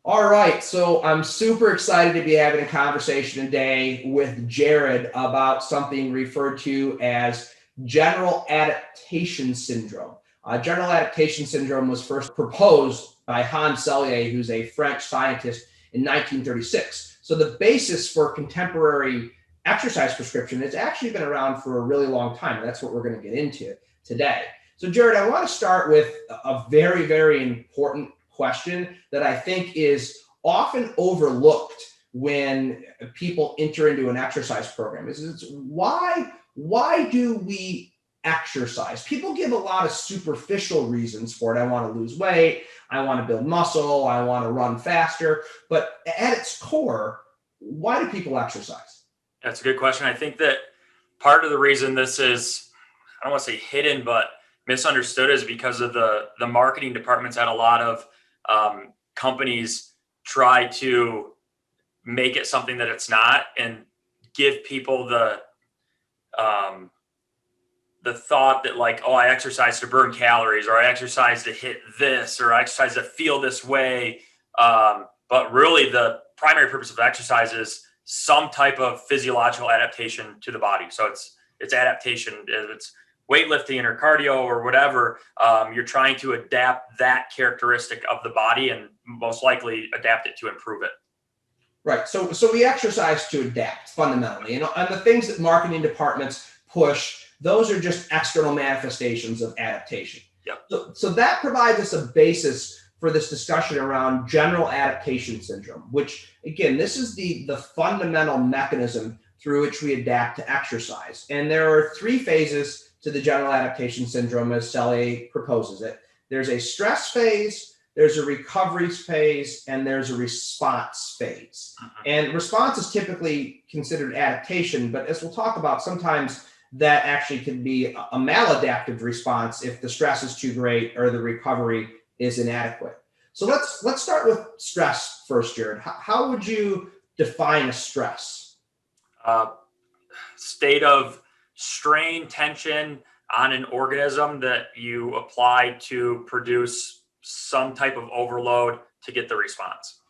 All right, so I'm super excited to be having a conversation today with Jared about something referred to as General Adaptation Syndrome. General Adaptation Syndrome was first proposed by Hans Selye, who's a French scientist, in 1936. So the basis for contemporary exercise prescription has actually been around for a really long time, and that's what we're going to get into today. So, Jared, I want to start with a very, very important question that I think is often overlooked when people enter into an exercise program. Is why do we exercise? People give a lot of superficial reasons for it. I want to lose weight, I want to build muscle, I want to run faster. But at its core, why do people exercise? That's a good question. I think that part of the reason this is, I don't want to say hidden, but misunderstood is because of the marketing departments at a lot of companies try to make it something that it's not and give people the thought that like, oh, I exercise to burn calories, or I exercise to hit this, or I exercise to feel this way. But really the primary purpose of exercise is some type of physiological adaptation to the body. So it's adaptation. It's weightlifting or cardio or whatever. You're trying to adapt that characteristic of the body and most likely adapt it to improve it. Right. So we exercise to adapt fundamentally. And the things that marketing departments push, those are just external manifestations of adaptation. Yep. So that provides us a basis for this discussion around general adaptation syndrome, which again, this is the fundamental mechanism through which we adapt to exercise. And there are three phases to the general adaptation syndrome as Selye proposes it. There's a stress phase, there's a recovery phase, and there's a response phase. And response is typically considered adaptation, but as we'll talk about, sometimes that actually can be a maladaptive response if the stress is too great or the recovery is inadequate. So let's start with stress first, Jared. How would you define a stress? State of strain, tension on an organism that you apply to produce some type of overload to get the response.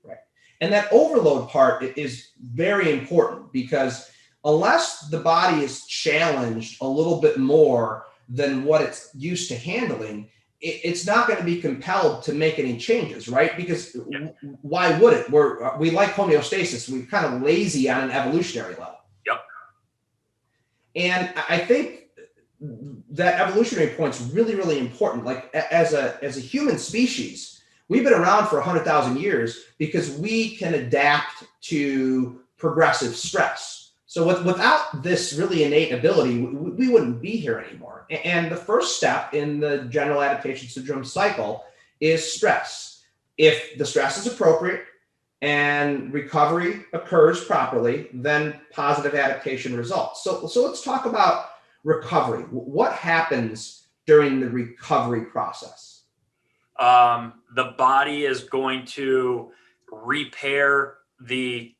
Right. And that overload part is very important because unless the body is challenged a little bit more than what it's used to handling, it's not going to be compelled to make any changes, right? Because why would it? We like homeostasis. We're kind of lazy on an evolutionary level. Yep. And I think that evolutionary point's really, really important. Like as a human species, we've been around for 100,000 years because we can adapt to progressive stress. So without this really innate ability, we wouldn't be here anymore. And the first step in the general adaptation syndrome cycle is stress. If the stress is appropriate and recovery occurs properly, then positive adaptation results. So let's talk about recovery. What happens during the recovery process? The body is going to repair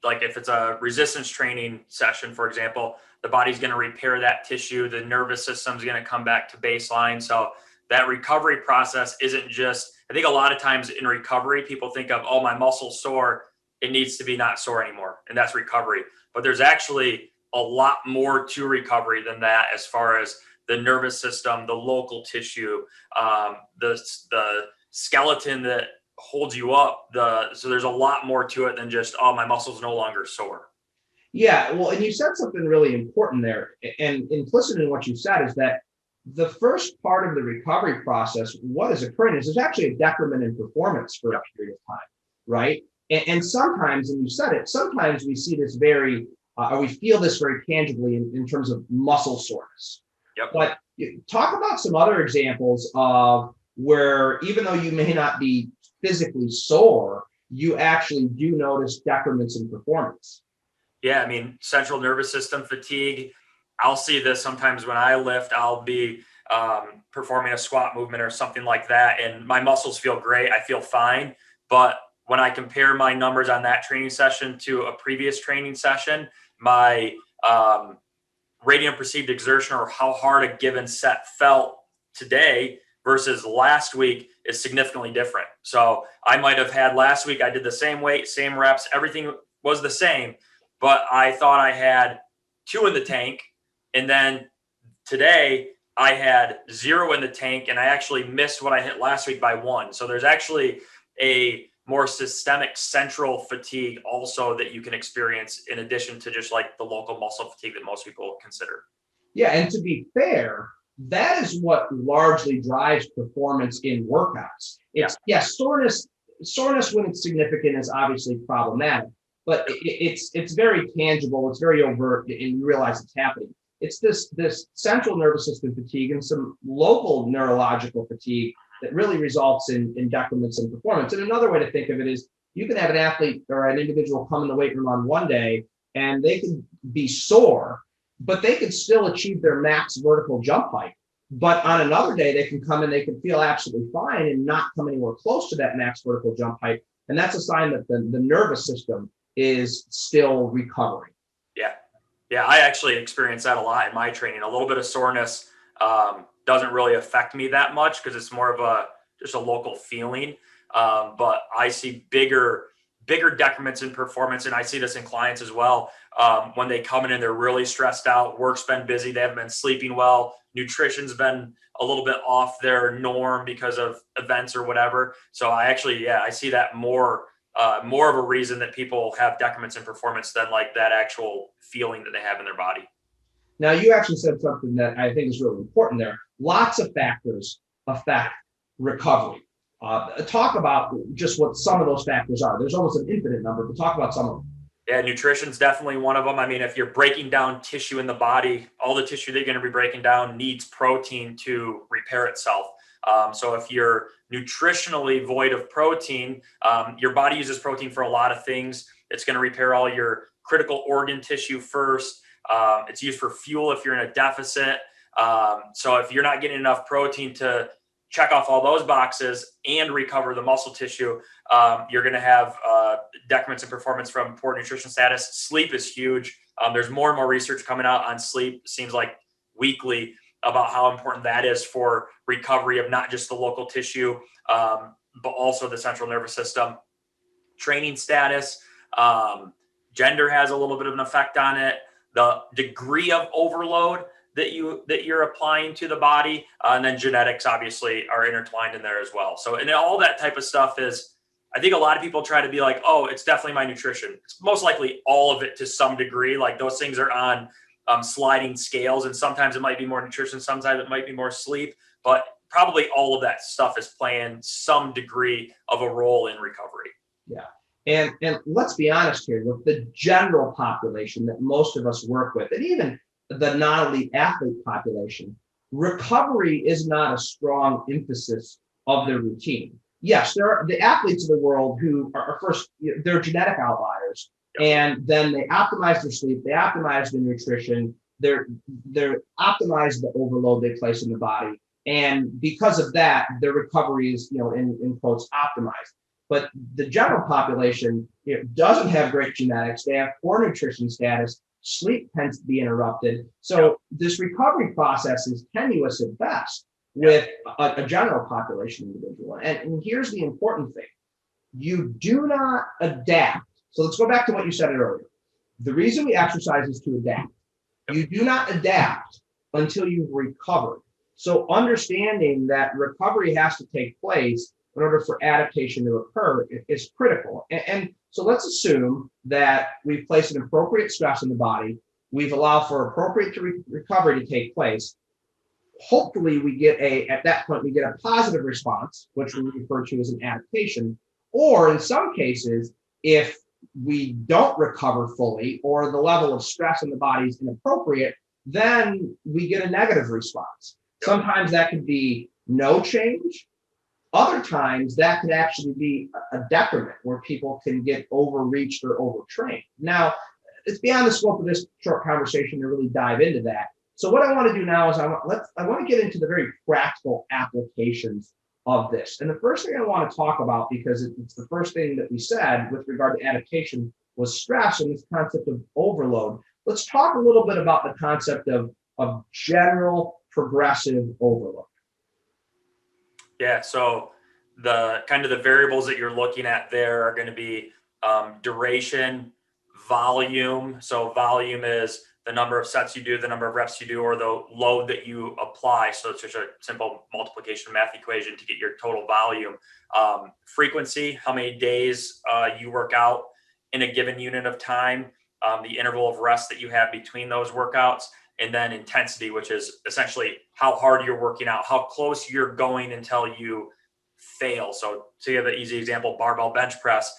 like if it's a resistance training session, for example, the body's going to repair that tissue. The nervous system's going to come back to baseline. So that recovery process isn't just, I think a lot of times in recovery, people think of, oh, my muscle's sore, it needs to be not sore anymore. And that's recovery. But there's actually a lot more to recovery than that, as far as the nervous system, the local tissue, the skeleton that holds you up. So there's a lot more to it than just, oh, my muscle's no longer sore. Yeah, well, and you said something really important there. And implicit in what you said is that the first part of the recovery process, what is occurring is there's actually a decrement in performance for a period of time, right? And sometimes, and you said it, sometimes we see this or we feel this very tangibly in terms of muscle soreness. Yep. But talk about some other examples of where even though you may not be physically sore, you actually do notice decrements in performance. Yeah, I mean, central nervous system fatigue. I'll see this sometimes when I lift. I'll be performing a squat movement or something like that, and my muscles feel great. I feel fine. But when I compare my numbers on that training session to a previous training session, my radiant perceived exertion, or how hard a given set felt today versus last week is significantly different. So I might have had last week, I did the same weight, same reps, everything was the same, but I thought I had 2 in the tank. And then today I had 0 in the tank, and I actually missed what I hit last week by 1. So there's actually a more systemic central fatigue also that you can experience in addition to just like the local muscle fatigue that most people consider. Yeah, and to be fair, that is what largely drives performance in workouts. Soreness when it's significant is obviously problematic, but it's very tangible, it's very overt, and you realize it's happening. It's this central nervous system fatigue and some local neurological fatigue that really results in decrements in performance. And another way to think of it is you can have an athlete or an individual come in the weight room on one day and they can be sore, but they could still achieve their max vertical jump height. But on another day, they can come in, they can feel absolutely fine and not come anywhere close to that max vertical jump height. And that's a sign that the nervous system is still recovering. Yeah, I actually experience that a lot in my training. A little bit of soreness doesn't really affect me that much because it's more of just a local feeling. But I see bigger decrements in performance, and I see this in clients as well. When they come in and they're really stressed out, work's been busy, they haven't been sleeping well, nutrition's been a little bit off their norm because of events or whatever. So I see that more of a reason that people have decrements in performance than like that actual feeling that they have in their body. Now, you actually said something that I think is really important there. Lots of factors affect recovery. Talk about just what some of those factors are. There's almost an infinite number, but talk about some of them. Yeah, nutrition's definitely one of them. I mean, if you're breaking down tissue in the body, all the tissue that you're going to be breaking down needs protein to repair itself. So if you're nutritionally void of protein, your body uses protein for a lot of things. It's going to repair all your critical organ tissue first. It's used for fuel if you're in a deficit. So if you're not getting enough protein to check off all those boxes and recover the muscle tissue, you're going to have decrements in performance from poor nutrition status. Sleep is huge. There's more and more research coming out on sleep. It seems like weekly about how important that is for recovery of not just the local tissue, but also the central nervous system. Training status, gender has a little bit of an effect on it. The degree of overload that you're applying to the body, and then genetics obviously are intertwined in there as well. So, and all that type of stuff is, I think a lot of people try to be like, oh, it's definitely my nutrition. It's most likely all of it to some degree. Like those things are on sliding scales, and sometimes it might be more nutrition, sometimes it might be more sleep, but probably all of that stuff is playing some degree of a role in recovery. Yeah. And let's be honest here, with the general population that most of us work with, and even the non-elite athlete population, recovery is not a strong emphasis of their routine. Yes, there are the athletes of the world who are first, they're genetic outliers, and then they optimize their sleep, they optimize their nutrition, they're optimize the overload they place in the body, and because of that, their recovery is, in quotes, optimized. But the general population doesn't have great genetics. They have poor nutrition status. Sleep tends to be interrupted. So this recovery process is tenuous at best with a general population individual. And here's the important thing. You do not adapt. So let's go back to what you said earlier. The reason we exercise is to adapt. You do not adapt until you've recovered. So understanding that recovery has to take place in order for adaptation to occur is critical. And so let's assume that we've placed an appropriate stress in the body. We've allowed for appropriate recovery to take place. Hopefully at that point, we get a positive response, which we refer to as an adaptation. Or in some cases, if we don't recover fully or the level of stress in the body is inappropriate, then we get a negative response. Sometimes that could be no change. Other times that could actually be a decrement where people can get overreached or overtrained. Now, it's beyond the scope of this short conversation to really dive into that. So what I want to do now is I want to get into the very practical applications of this. And the first thing I want to talk about, because it's the first thing that we said with regard to adaptation, was stress and this concept of overload. Let's talk a little bit about the concept of general progressive overload. Yeah. So the kind of the variables that you're looking at there are going to be duration, volume. So volume is the number of sets you do, the number of reps you do, or the load that you apply. So it's just a simple multiplication math equation to get your total volume. Frequency, how many days you work out in a given unit of time, the interval of rest that you have between those workouts, and then intensity, which is essentially how hard you're working out, how close you're going until you fail. So to give an easy example, barbell bench press,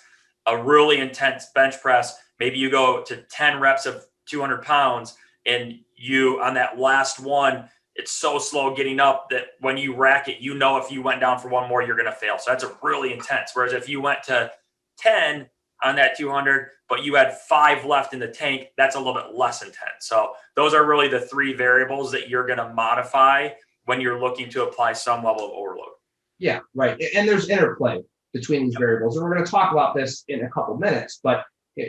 a really intense bench press, maybe you go to 10 reps of 200 pounds and you, on that last one, it's so slow getting up that when you rack it, you know, if you went down for one more, you're going to fail. So that's a really intense. Whereas if you went to 10 on that 200, but you had 5 left in the tank, that's a little bit less intense. So those are really the 3 variables that you're going to modify when you're looking to apply some level of overload. Yeah, right. And there's interplay between these variables. And we're going to talk about this in a couple minutes, but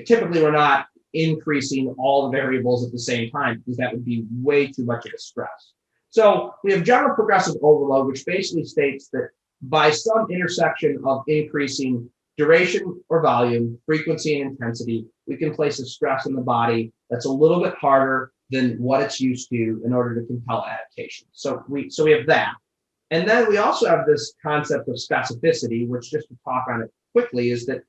typically we're not increasing all the variables at the same time because that would be way too much of a stress. So we have general progressive overload, which basically states that by some intersection of increasing duration or volume, frequency and intensity, we can place a stress in the body that's a little bit harder than what it's used to in order to compel adaptation. So we have that. And then we also have this concept of specificity, which, just to talk on it quickly, is that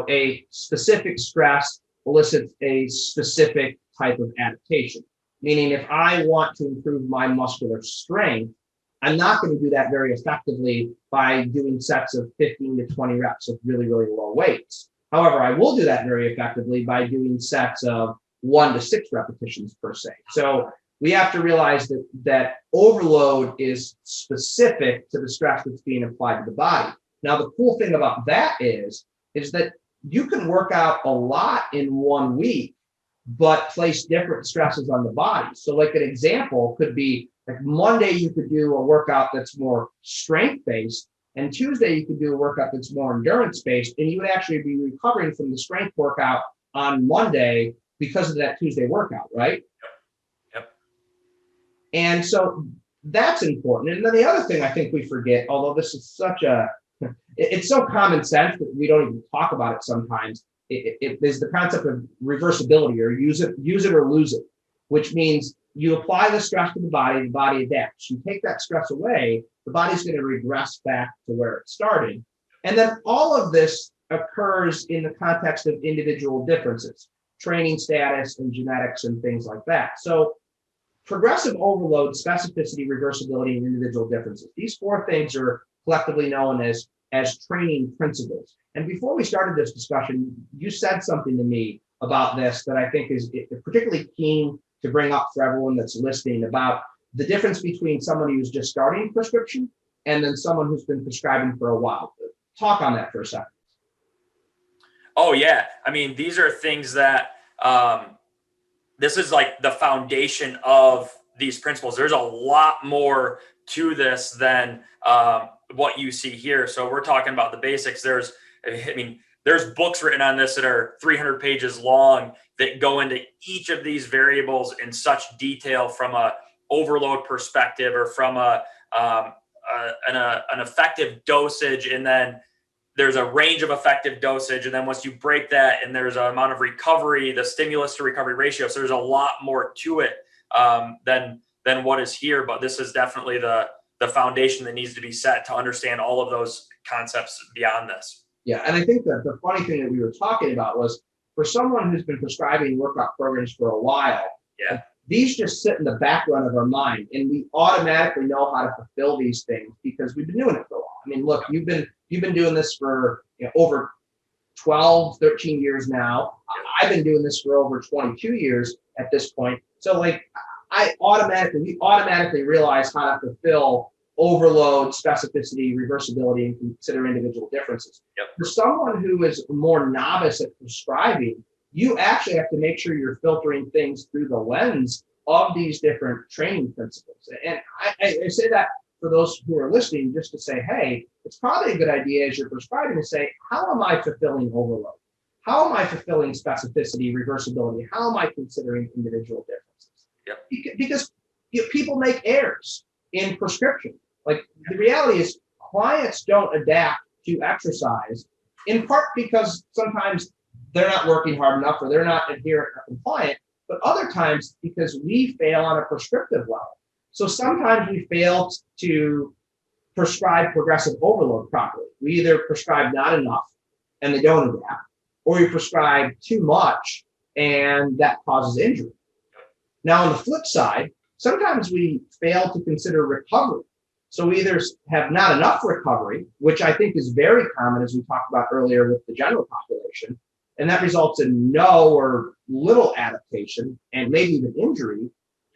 a specific stress elicits a specific type of adaptation. Meaning, if I want to improve my muscular strength, I'm not going to do that very effectively by doing sets of 15 to 20 reps of really, really low weights. However, I will do that very effectively by doing sets of 1 to 6 repetitions per se. So we have to realize that overload is specific to the stress that's being applied to the body. Now, the cool thing about that is that you can work out a lot in 1 week, but place different stresses on the body. So like an example could be like Monday, you could do a workout that's more strength-based, and Tuesday, you could do a workout that's more endurance-based, and you would actually be recovering from the strength workout on Monday because of that Tuesday workout, right? Yep. And so that's important. And then the other thing I think we forget, although this is it's so common sense that we don't even talk about it sometimes, it is the concept of reversibility, or use it or lose it, which means you apply the stress to the body adapts. You take that stress away, the body's going to regress back to where it started. And then all of this occurs in the context of individual differences, training status and genetics and things like that. So progressive overload, specificity, reversibility, and individual differences. These 4 things are collectively known as training principles. And before we started this discussion, you said something to me about this that I think is particularly keen to bring up for everyone that's listening, about the difference between someone who's just starting prescription and then someone who's been prescribing for a while. Talk on that for a second. Oh, yeah. I mean, these are things that this is like the foundation of these principles. There's a lot more to this than what you see here. So we're talking about the basics. There's books written on this that are 300 pages long that go into each of these variables in such detail from a overload perspective, or from an effective dosage. And then there's a range of effective dosage. And then once you break that, and there's an amount of recovery, the stimulus to recovery ratio. So there's a lot more to it than what is here. But this is definitely the foundation that needs to be set to understand all of those concepts beyond this. Yeah, and I think that the funny thing that we were talking about was, for someone who's been prescribing workout programs for a while, these just sit in the background of our mind, and we automatically know how to fulfill these things because we've been doing it for a while. I mean, look, you've been doing this for over 12, 13 years now. I've been doing this for over 22 years at this point. So like we automatically realize how to fulfill overload, specificity, reversibility, and consider individual differences. Yep. For someone who is more novice at prescribing, you actually have to make sure you're filtering things through the lens of these different training principles. And I say that for those who are listening, just to say, hey, it's probably a good idea as you're prescribing to say, how am I fulfilling overload? How am I fulfilling specificity, reversibility? How am I considering individual differences? Yep. Because people make errors in prescription. Like the reality is, clients don't adapt to exercise, in part because sometimes they're not working hard enough or they're not adherent or compliant, but other times because we fail on a prescriptive level. So sometimes we fail to prescribe progressive overload properly. We either prescribe not enough and they don't adapt, or we prescribe too much and that causes injury. Now, on the flip side, sometimes we fail to consider recovery. So we either have not enough recovery, which I think is very common, as we talked about earlier with the general population, and that results in no or little adaptation and maybe even injury,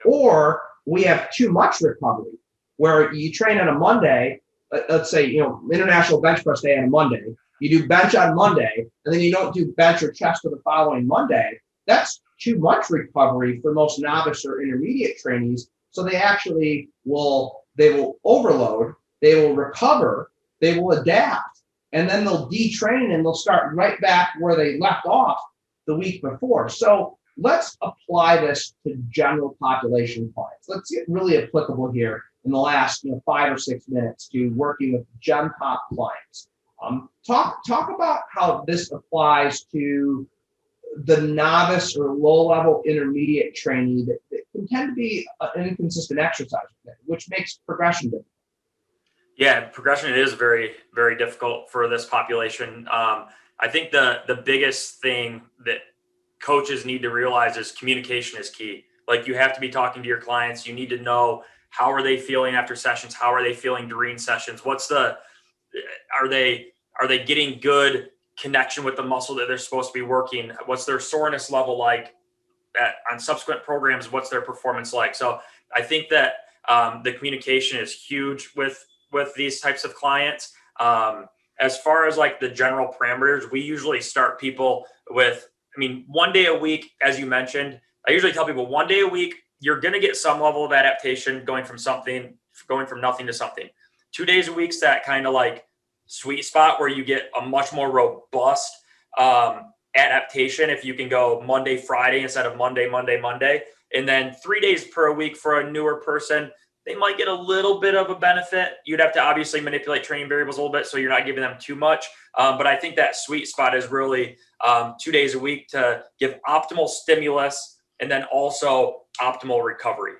or we have too much recovery, where you train on a Monday, let's say, International Bench Press Day on a Monday, you do bench on Monday, and then you don't do bench or chest for the following Monday. That's too much recovery for most novice or intermediate trainees. So they actually they will overload, they will recover, they will adapt, and then they'll detrain and they'll start right back where they left off the week before. So let's apply this to general population clients. Let's get really applicable here in the last 5 or 6 minutes to working with Gen Pop clients. Talk about how this applies to the novice or low-level intermediate trainee that can tend to be an inconsistent exercise, which makes progression difficult. Yeah, progression is very, very difficult for this population. I think the biggest thing that coaches need to realize is communication is key. Like, you have to be talking to your clients. You need to know, how are they feeling after sessions? How are they feeling during sessions? Are they getting good connection with the muscle that they're supposed to be working? What's their soreness level like on subsequent programs? What's their performance like? So I think that the communication is huge with these types of clients. As far as like the general parameters, we usually start people with, 1 day a week, as you mentioned. I usually tell people 1 day a week, you're going to get some level of adaptation going from nothing to something. 2 days a week's that kind of like sweet spot where you get a much more robust adaptation if you can go Monday, Friday instead of Monday. And then 3 days per week for a newer person, they might get a little bit of a benefit. You'd have to obviously manipulate training variables a little bit so you're not giving them too much. But I think that sweet spot is really 2 days a week to give optimal stimulus and then also optimal recovery.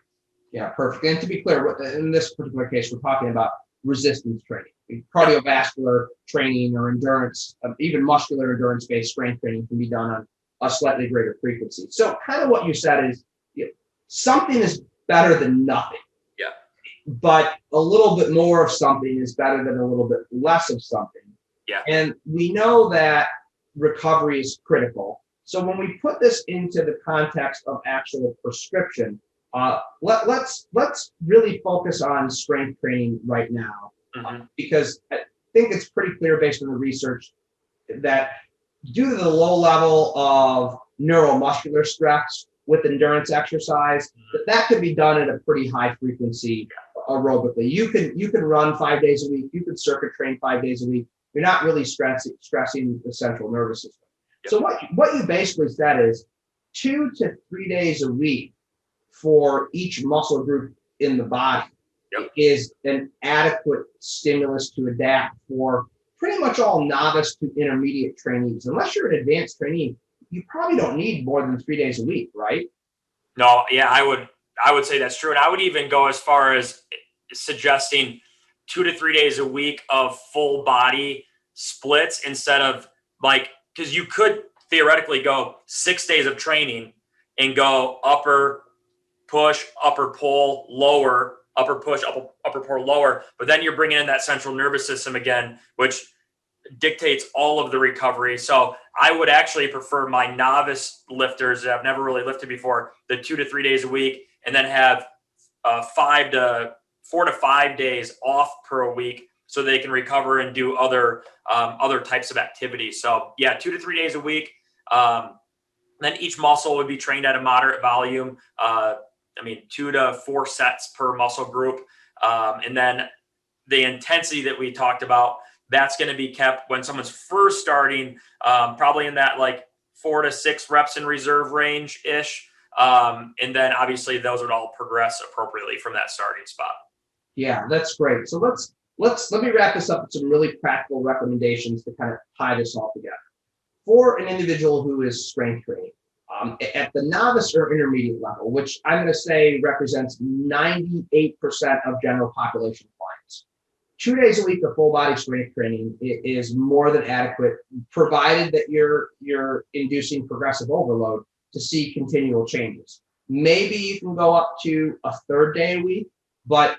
Yeah, perfect. And to be clear, in this particular case, we're talking about resistance training. Cardiovascular training or endurance, even muscular endurance-based strength training can be done on a slightly greater frequency. So kind of what you said is something is better than nothing. Yeah. But a little bit more of something is better than a little bit less of something. Yeah. And we know that recovery is critical. So when we put this into the context of actual prescription, let's really focus on strength training right now, because I think it's pretty clear based on the research that due to the low level of neuromuscular stress with endurance exercise, that can be done at a pretty high frequency aerobically. You can run 5 days a week. You can circuit train 5 days a week. You're not really stressing the central nervous system. So what you basically said is 2 to 3 days a week for each muscle group in the body is an adequate stimulus to adapt for pretty much all novice to intermediate trainees. Unless you're an advanced trainee, you probably don't need more than 3 days a week, right? No, yeah, I would say that's true. And I would even go as far as suggesting 2 to 3 days a week of full body splits instead of because you could theoretically go 6 days of training and go upper push, upper pull, lower, upper push, upper pull, lower. But then you're bringing in that central nervous system again, which dictates all of the recovery. So I would actually prefer my novice lifters that have never really lifted before, the 2 to 3 days a week, and then have 4 to 5 days off per week so they can recover and do other types of activities. So yeah, 2 to 3 days a week. Then each muscle would be trained at a moderate volume. 2 to 4 sets per muscle group. And then the intensity that we talked about, that's going to be kept when someone's first starting, probably in that 4 to 6 reps in reserve range ish. And then obviously those would all progress appropriately from that starting spot. Yeah, that's great. So let's let me wrap this up with some really practical recommendations to kind of tie this all together. For an individual who is strength training, at the novice or intermediate level, which I'm going to say represents 98% of general population clients, 2 days a week of full body strength training is more than adequate, provided that you're inducing progressive overload to see continual changes. Maybe you can go up to a third day a week, but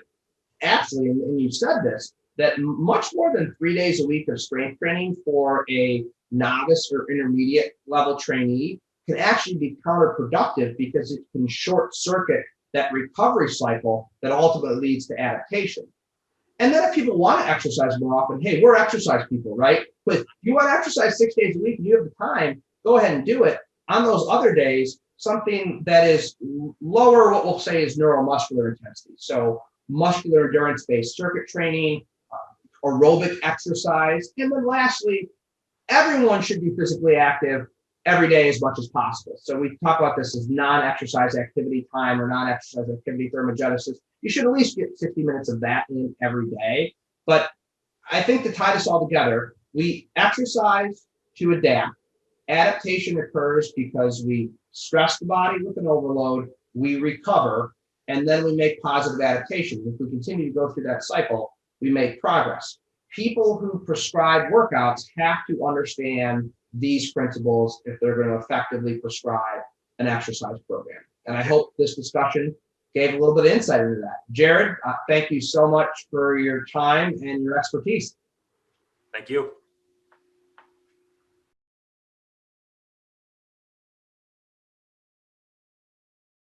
actually, and you said this, that much more than 3 days a week of strength training for a novice or intermediate level trainee can actually be counterproductive because it can short circuit that recovery cycle that ultimately leads to adaptation. And then if people want to exercise more often, hey, we're exercise people, right? But if you want to exercise 6 days a week and you have the time, go ahead and do it. On those other days, something that is lower, what we'll say is neuromuscular intensity. So muscular endurance-based circuit training, aerobic exercise. And then lastly, everyone should be physically active every day as much as possible. So we talk about this as non-exercise activity time or non-exercise activity thermogenesis. You should at least get 60 minutes of that in every day. But I think to tie this all together, we exercise to adapt. Adaptation occurs because we stress the body with an overload, we recover, and then we make positive adaptation. If we continue to go through that cycle, we make progress. People who prescribe workouts have to understand these principles if they're going to effectively prescribe an exercise program. And I hope this discussion gave a little bit of insight into that. Jared, thank you so much for your time and your expertise. Thank you.